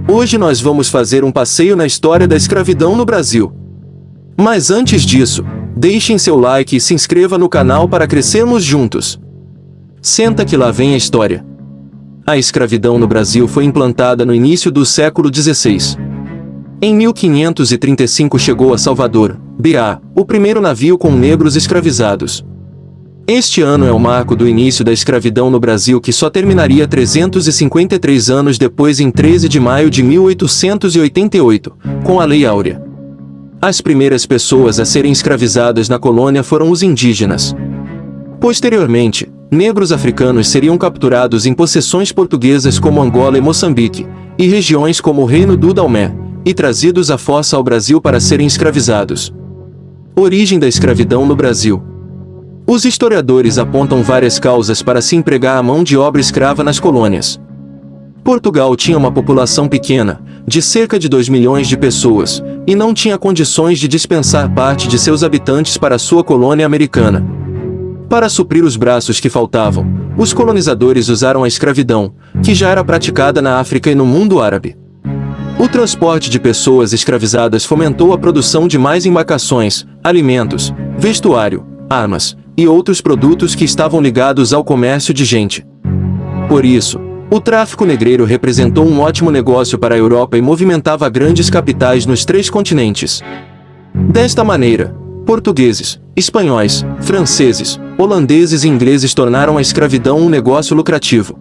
Hoje nós vamos fazer um passeio na história da escravidão no Brasil. Mas antes disso, deixem seu like e se inscreva no canal para crescermos juntos. Senta que lá vem a história. A escravidão no Brasil foi implantada no início do século XVI. Em 1535 chegou a Salvador, BA, o primeiro navio com negros escravizados. Este ano é o marco do início da escravidão no Brasil, que só terminaria 353 anos depois, em 13 de maio de 1888, com a Lei Áurea. As primeiras pessoas a serem escravizadas na colônia foram os indígenas. Posteriormente, negros africanos seriam capturados em possessões portuguesas como Angola e Moçambique, e regiões como o Reino do Daomé, e trazidos à força ao Brasil para serem escravizados. Origem da escravidão no Brasil. Os historiadores apontam várias causas para se empregar a mão de obra escrava nas colônias. Portugal tinha uma população pequena, de cerca de 2 milhões de pessoas, e não tinha condições de dispensar parte de seus habitantes para sua colônia americana. Para suprir os braços que faltavam, os colonizadores usaram a escravidão, que já era praticada na África e no mundo árabe. O transporte de pessoas escravizadas fomentou a produção de mais embarcações, alimentos, vestuário, armas e outros produtos que estavam ligados ao comércio de gente. Por isso, o tráfico negreiro representou um ótimo negócio para a Europa e movimentava grandes capitais nos 3 continentes. Desta maneira, portugueses, espanhóis, franceses, holandeses e ingleses tornaram a escravidão um negócio lucrativo.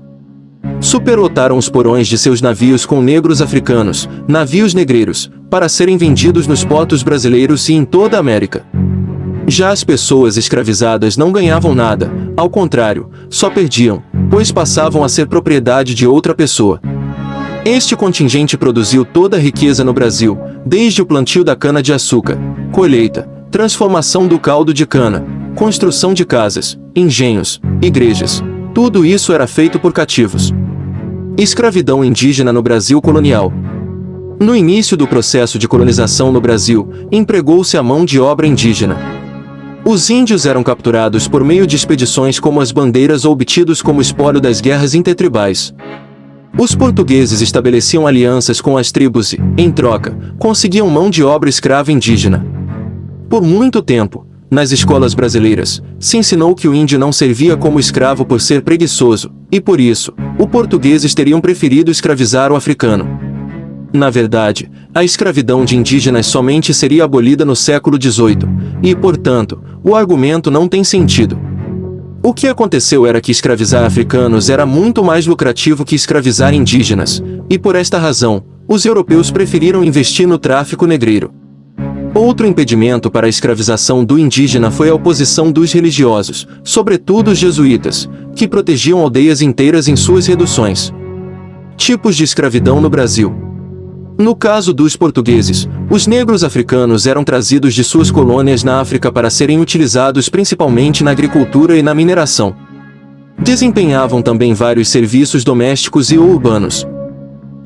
Superlotaram os porões de seus navios com negros africanos, navios negreiros, para serem vendidos nos portos brasileiros e em toda a América. Já as pessoas escravizadas não ganhavam nada, ao contrário, só perdiam, pois passavam a ser propriedade de outra pessoa. Este contingente produziu toda a riqueza no Brasil, desde o plantio da cana-de-açúcar, colheita, transformação do caldo de cana, construção de casas, engenhos, igrejas. Tudo isso era feito por cativos. Escravidão indígena no Brasil colonial. No início do processo de colonização no Brasil, empregou-se a mão de obra indígena. Os índios eram capturados por meio de expedições como as bandeiras ou obtidos como espólio das guerras intertribais. Os portugueses estabeleciam alianças com as tribos e, em troca, conseguiam mão de obra escrava indígena. Por muito tempo, nas escolas brasileiras, se ensinou que o índio não servia como escravo por ser preguiçoso, e por isso, os portugueses teriam preferido escravizar o africano. Na verdade, a escravidão de indígenas somente seria abolida no século XVIII, e, portanto, o argumento não tem sentido. O que aconteceu era que escravizar africanos era muito mais lucrativo que escravizar indígenas, e por esta razão, os europeus preferiram investir no tráfico negreiro. Outro impedimento para a escravização do indígena foi a oposição dos religiosos, sobretudo os jesuítas, que protegiam aldeias inteiras em suas reduções. Tipos de escravidão no Brasil. No caso dos portugueses, os negros africanos eram trazidos de suas colônias na África para serem utilizados principalmente na agricultura e na mineração. Desempenhavam também vários serviços domésticos e urbanos.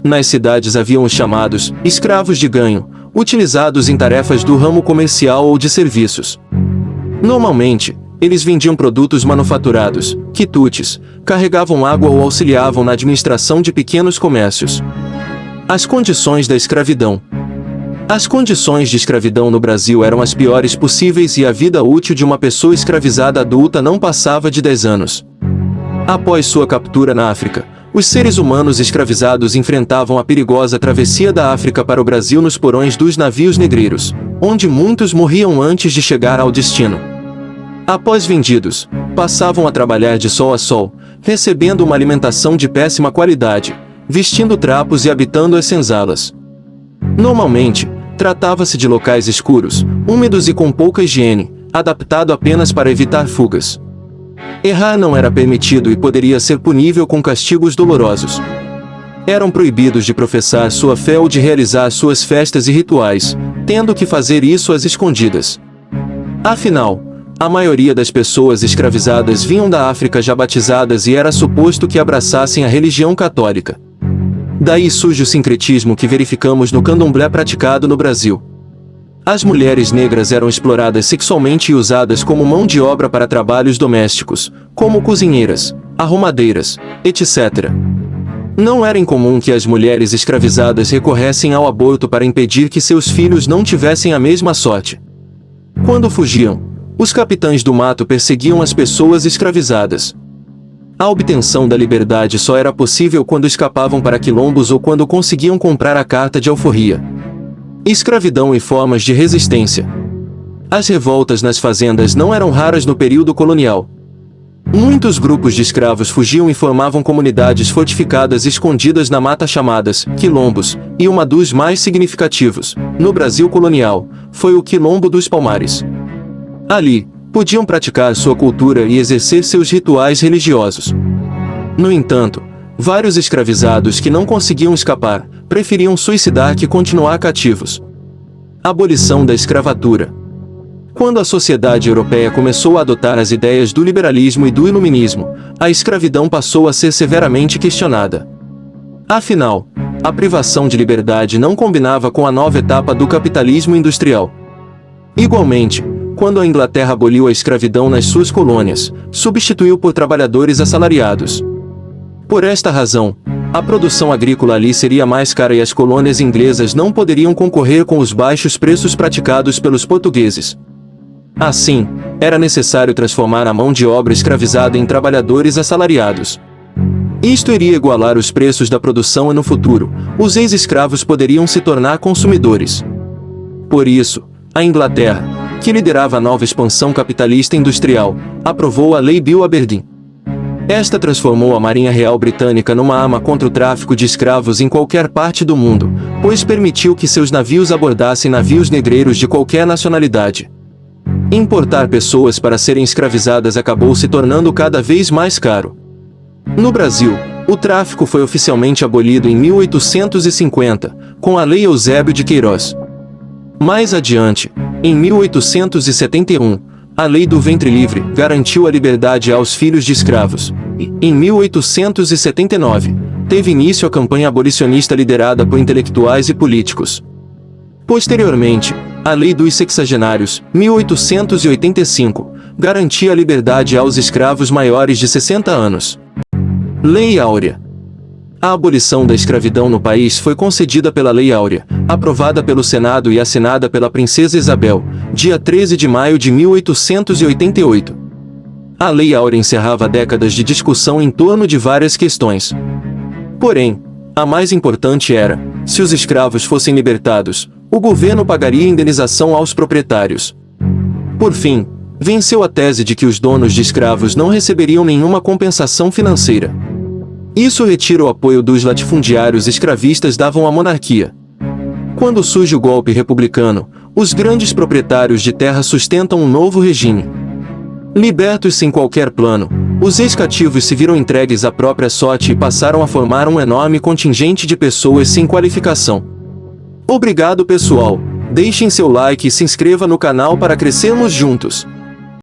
Nas cidades haviam os chamados escravos de ganho, utilizados em tarefas do ramo comercial ou de serviços. Normalmente, eles vendiam produtos manufaturados, quitutes, carregavam água ou auxiliavam na administração de pequenos comércios. As condições da escravidão. As condições de escravidão no Brasil eram as piores possíveis e a vida útil de uma pessoa escravizada adulta não passava de 10 anos. Após sua captura na África, os seres humanos escravizados enfrentavam a perigosa travessia da África para o Brasil nos porões dos navios negreiros, onde muitos morriam antes de chegar ao destino. Após vendidos, passavam a trabalhar de sol a sol, recebendo uma alimentação de péssima qualidade, vestindo trapos e habitando as senzalas. Normalmente, tratava-se de locais escuros, úmidos e com pouca higiene, adaptado apenas para evitar fugas. Errar não era permitido e poderia ser punível com castigos dolorosos. Eram proibidos de professar sua fé ou de realizar suas festas e rituais, tendo que fazer isso às escondidas. Afinal, a maioria das pessoas escravizadas vinham da África já batizadas e era suposto que abraçassem a religião católica. Daí surge o sincretismo que verificamos no candomblé praticado no Brasil. As mulheres negras eram exploradas sexualmente e usadas como mão de obra para trabalhos domésticos, como cozinheiras, arrumadeiras, etc. Não era incomum que as mulheres escravizadas recorressem ao aborto para impedir que seus filhos não tivessem a mesma sorte. Quando fugiam, os capitães do mato perseguiam as pessoas escravizadas. A obtenção da liberdade só era possível quando escapavam para quilombos ou quando conseguiam comprar a carta de alforria. Escravidão e formas de resistência. As revoltas nas fazendas não eram raras no período colonial. Muitos grupos de escravos fugiam e formavam comunidades fortificadas escondidas na mata chamadas quilombos, e uma dos mais significativos, no Brasil colonial, foi o Quilombo dos Palmares. Ali, podiam praticar sua cultura e exercer seus rituais religiosos. No entanto, vários escravizados que não conseguiam escapar, preferiam suicidar que continuar cativos. Abolição da escravatura. Quando a sociedade europeia começou a adotar as ideias do liberalismo e do iluminismo, a escravidão passou a ser severamente questionada. Afinal, a privação de liberdade não combinava com a nova etapa do capitalismo industrial. Igualmente, quando a Inglaterra aboliu a escravidão nas suas colônias, substituiu por trabalhadores assalariados. Por esta razão, a produção agrícola ali seria mais cara e as colônias inglesas não poderiam concorrer com os baixos preços praticados pelos portugueses. Assim, era necessário transformar a mão de obra escravizada em trabalhadores assalariados. Isto iria igualar os preços da produção e no futuro, os ex-escravos poderiam se tornar consumidores. Por isso, a Inglaterra, que liderava a nova expansão capitalista industrial, aprovou a Lei Bill Aberdeen. Esta transformou a Marinha Real Britânica numa arma contra o tráfico de escravos em qualquer parte do mundo, pois permitiu que seus navios abordassem navios negreiros de qualquer nacionalidade. Importar pessoas para serem escravizadas acabou se tornando cada vez mais caro. No Brasil, o tráfico foi oficialmente abolido em 1850, com a Lei Eusébio de Queiroz. Mais adiante, em 1871, a Lei do Ventre Livre garantiu a liberdade aos filhos de escravos, e, em 1879, teve início a campanha abolicionista liderada por intelectuais e políticos. Posteriormente, a Lei dos Sexagenários, 1885, garantia a liberdade aos escravos maiores de 60 anos. Lei Áurea. A abolição da escravidão no país foi concedida pela Lei Áurea, aprovada pelo Senado e assinada pela Princesa Isabel, dia 13 de maio de 1888. A Lei Áurea encerrava décadas de discussão em torno de várias questões. Porém, a mais importante era, se os escravos fossem libertados, o governo pagaria indenização aos proprietários. Por fim, venceu a tese de que os donos de escravos não receberiam nenhuma compensação financeira. Isso retira o apoio dos latifundiários escravistas davam à monarquia. Quando surge o golpe republicano, os grandes proprietários de terra sustentam um novo regime. Libertos sem qualquer plano, os ex-cativos se viram entregues à própria sorte e passaram a formar um enorme contingente de pessoas sem qualificação. Obrigado pessoal, deixem seu like e se inscreva no canal para crescermos juntos.